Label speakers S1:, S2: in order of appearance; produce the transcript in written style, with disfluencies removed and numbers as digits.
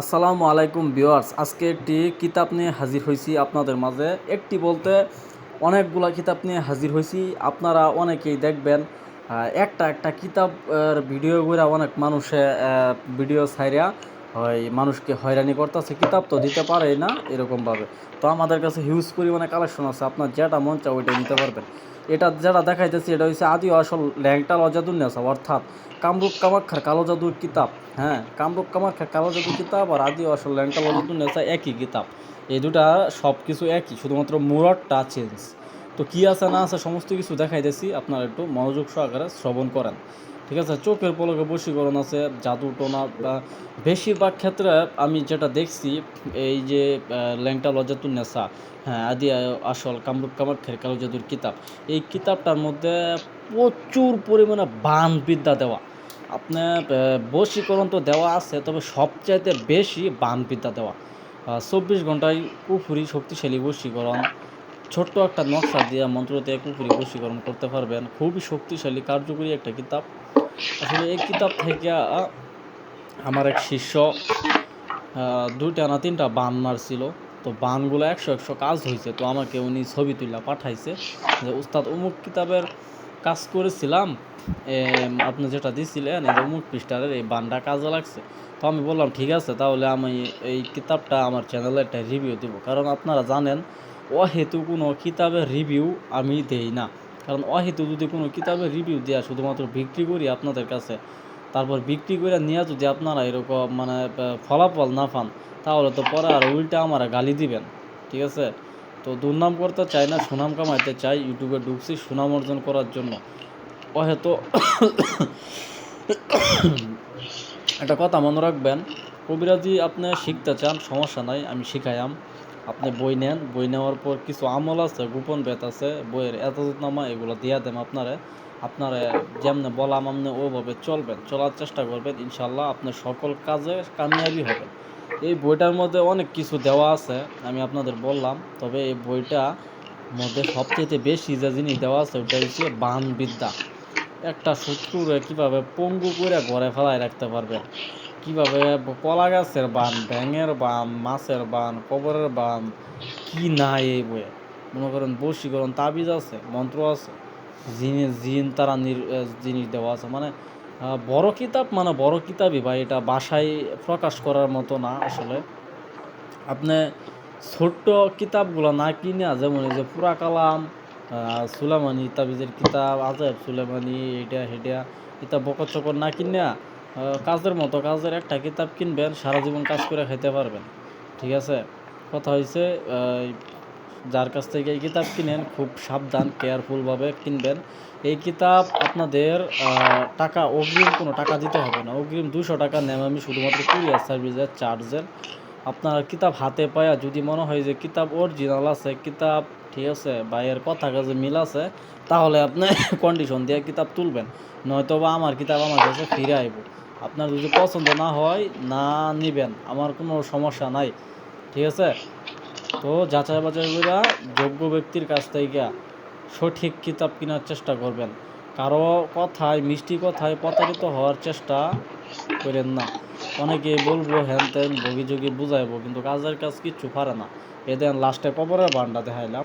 S1: আসসালামু আলাইকুম ভিউয়ার্স, আজকে একটি কিতাব নিয়ে হাজির হয়েছি আপনাদের মাঝে। একটি বলতে অনেকগুলা কিতাব নিয়ে হাজির হয়েছি। আপনারা অনেকেই দেখবেন একটা একটা কিতাব ভিডিও করে অনেক মানুষে ভিডিও ছাইরা হয় মানুষকে হয়রানি করতেছে, কিতাব তো দিতে পারে না এরকমভাবে। তো আমাদের কাছে হিউজ পরিমাণে কালেকশন আছে, আপনার যেটা মন চায় ওইটাই নিতে পারবেন। এটা যেটা দেখাইতেছি এটা হচ্ছে আদি আসল ল্যাংটা লজাদুন্নেসা, অর্থাৎ কামরূপ কামাখ্যার কালো জাদুর কিতাব। হ্যাঁ, কামরূপ কামাখ্যার কালো জাদুর কিতাব আর আদি আসল ল্যাংটা লজাদুন্নেসা একই কিতাব। এই দুটা সব কিছু একই, শুধুমাত্র মুরটটা চেঞ্জ। তো কী আছে না আছে সমস্ত কিছু দেখাইতেছি, আপনারা একটু মনোযোগ সহকারে শ্রবণ করেন, ঠিক আছে? চোখের পলকে বশীকরণ আছে, জাদু টোনা বা বেশিরভাগ ক্ষেত্রে আমি যেটা দেখছি এই যে ল্যাংটা লজাতুন্নেসা, হ্যাঁ, আদি আসল কামরূপ কামাখ্যার কালো জাদুর কিতাব, এই কিতাবটার মধ্যে প্রচুর পরিমাণে বান বিদ্যা দেওয়া। আপনার বশীকরণ তো দেওয়া আছে, তবে সবচাইতে বেশি বান বিদ্যা দেওয়া। 24 ঘন্টায় কুফুরি শক্তিশালী বশীকরণ, ছোট্ট একটা নকশা দিয়ে মন্ত্র দিয়ে কুফুরি বশীকরণ করতে পারবেন। খুবই শক্তিশালী কার্যকরী একটা কিতাব। আসলে এই কিতাব থেকে আমার এক শিষ্য 2টা না 3টা বান মারছিল। তো বানগুলো 100 কাজ হয়েছে। তো আমাকে উনি ছবি তুলে পাঠাইছে যে উস্তাদ অমুক কিতাবের কাজ করেছিলাম, আপনি যেটা দিছিলেন এই যে অমুক পৃষ্ঠারের এই বানটা কাজে লাগছে। তো আমি বললাম ঠিক আছে, তাহলে আমি এই কিতাবটা আমার চ্যানেলে একটা রিভিউ দেব, কারণ আপনারা জানেন অহেতু কোনো কিতাবের রিভিউ আমি দেই না। কারণ অহেতু যদি কোনো কিতাবের রিভিউ দেওয়া শুধুমাত্র বিক্রি করি আপনাদের কাছে, তারপর বিক্রি করে নিয়ে যদি আপনারা এরকম মানে ফলাফল না পান, তাহলে তো পরে আর উল্টা আমার গালি দিবেন, ঠিক আছে? তো দুর্নাম করতে চাই না, সুনাম কামাইতে চাই। ইউটিউবে ঢুকছি সুনাম অর্জন করার জন্য। হয়তো একটা কথা মনে রাখবেন, কবিরাজি আপনি শিখতে চান সমস্যা নাই, আমি শিখাইয়াম। আপনি বই নেন, বই নেওয়ার পর কিছু আমল আছে, গোপন বেত আছে, বইয়ের এতনামা এগুলো দিয়া দেন আপনারা যেমনে বললাম আপনি ওইভাবে চলবেন, চলার চেষ্টা করবেন, ইনশাল্লাহ আপনার সকল কাজে কামিয়াবি হবেন। এই বইটার মধ্যে অনেক কিছু দেওয়া আছে, আমি আপনাদের বললাম। তবে এই বইটা মধ্যে সবচেয়ে বেশি যে জিনিস দেওয়া আছে ওটা হচ্ছে বান বিদ্যা। একটা শত্রুরে কীভাবে পঙ্গু করে ঘরে ফেলায় রাখতে পারবেন, কীভাবে কলা গাছের বান, ব্যাঙের বান, মাছের বান, কবরের বান, কি নাই এই বইয়ে। মনে করেন বশীকরণ তাবিজ আছে, মন্ত্র আছে, জিন তারা জিনিস দেওয়া আছে। মানে বড় কিতাব, মানে বড় কিতাবই ভাই, এটা বাসায় প্রকাশ করার মতো না আসলে। আপনি ছোট্ট কিতাবগুলো না কিনে, যেমন এই যে পুরা কালাম, সুলেমানি তাবিজের কিতাব, আজাব সুলেমানি, এটা হেটা কিতাব বকর চকর না কিনে কাজের মতো কাজের একটা কিতাব কিনবেন, সারা জীবন কাজ করে খাইতে পারবেন, ঠিক আছে? কথা হয়েছে যার কাছ থেকে এই কিতাব কিনেন খুব সাবধান কেয়ারফুলভাবে কিনবেন। এই কিতাব আপনাদের টাকা অগ্রিম কোনো টাকা দিতে হবে না। অগ্রিম 200 টাকা নেব আমি শুধুমাত্র কুরিয়ার সার্ভিসের চার্জের। আপনার কিতাব হাতে পায়া যদি মনে হয় যে কিতাব অরিজিনাল আছে, কিতাব ঠিক আছে বা এর কথা কাজে মিল আছে, তাহলে আপনি কন্ডিশন দিয়ে কিতাব তুলবেন, নয়তো বা আমার কিতাব আমার কাছে ফিরে আইব। আপনার যদি পছন্দ না হয় না নেবেন, আমার কোনো সমস্যা নাই, ঠিক আছে? তো যাচাই বাছাই করে যোগ্য ব্যক্তির কাছ থেকে সঠিক কিতাব কেনার চেষ্টা করবেন। কারো কথায়, মিষ্টি কথায় প্রতারিত হওয়ার চেষ্টা করেন না। অনেকে বলবো হ্যান ত্যান বগি যোগী বুঝাইবো, কিন্তু কাজের কাজ কিচ্ছু পারে না। এদের লাস্টে কবরের বান্ডা দেখাইলাম।